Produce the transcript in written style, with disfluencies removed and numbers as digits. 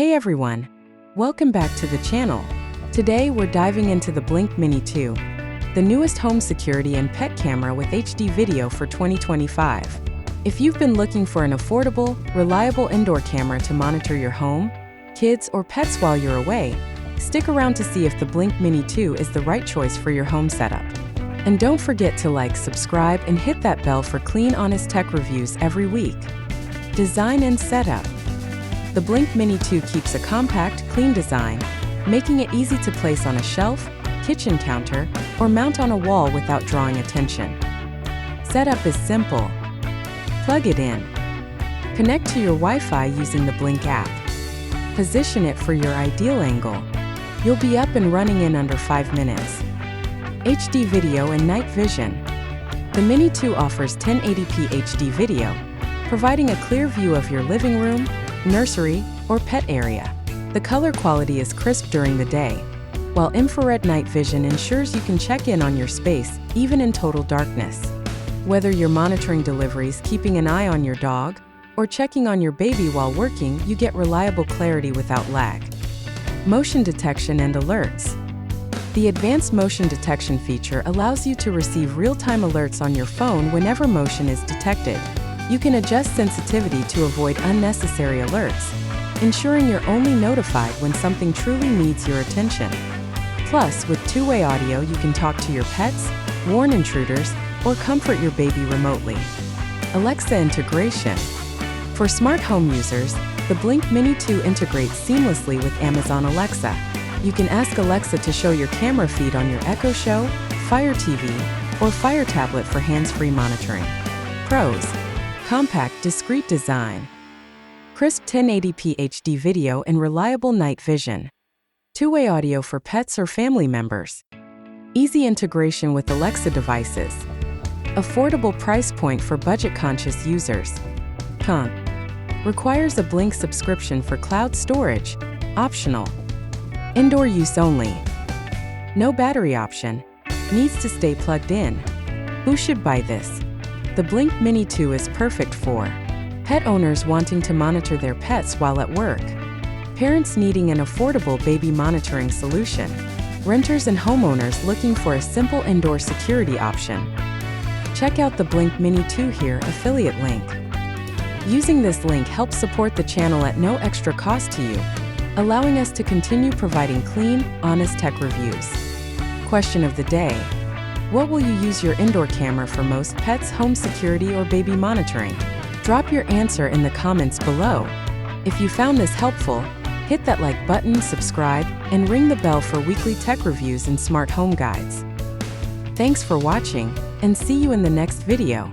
Hey everyone! Welcome back to the channel. Today we're diving into the Blink Mini 2, the newest home security and pet camera with HD video for 2025. If you've been looking for an affordable, reliable indoor camera to monitor your home, kids, or pets while you're away, stick around to see if the Blink Mini 2 is the right choice for your home setup. And don't forget to like, subscribe, and hit that bell for clean, honest tech reviews every week. Design and setup. The Blink Mini 2 keeps a compact, clean design, making it easy to place on a shelf, kitchen counter, or mount on a wall without drawing attention. Setup is simple. Plug it in. Connect to your Wi-Fi using the Blink app. Position it for your ideal angle. You'll be up and running in under 5 minutes. HD video and night vision. The Mini 2 offers 1080p HD video, providing a clear view of your living room, nursery, or pet area. The color quality is crisp during the day, while infrared night vision ensures you can check in on your space even in total darkness. Whether you're monitoring deliveries, keeping an eye on your dog, or checking on your baby while working, you get reliable clarity without lag. Motion detection and alerts. The advanced motion detection feature allows you to receive real-time alerts on your phone whenever motion is detected. You can adjust sensitivity to avoid unnecessary alerts, ensuring you're only notified when something truly needs your attention. Plus, with two-way audio, you can talk to your pets, warn intruders, or comfort your baby remotely. Alexa integration. For smart home users, the Blink Mini 2 integrates seamlessly with Amazon Alexa. You can ask Alexa to show your camera feed on your Echo Show, Fire TV, or Fire tablet for hands-free monitoring. Pros: compact, discreet design, crisp 1080p HD video and reliable night vision, two-way audio for pets or family members, easy integration with Alexa devices, affordable price point for budget-conscious users. Con: requires a Blink subscription for cloud storage, optional. Indoor use only. No battery option. Needs to stay plugged in. Who should buy this? The Blink Mini 2 is perfect for pet owners wanting to monitor their pets while at work, parents needing an affordable baby monitoring solution, renters and homeowners looking for a simple indoor security option. Check out the Blink Mini 2 here, affiliate link. Using this link helps support the channel at no extra cost to you, allowing us to continue providing clean, honest tech reviews. Question of the day: what will you use your indoor camera for most? Pets, home security, or baby monitoring? Drop your answer in the comments below. If you found this helpful, hit that like button, subscribe, and ring the bell for weekly tech reviews and smart home guides. Thanks for watching, and see you in the next video.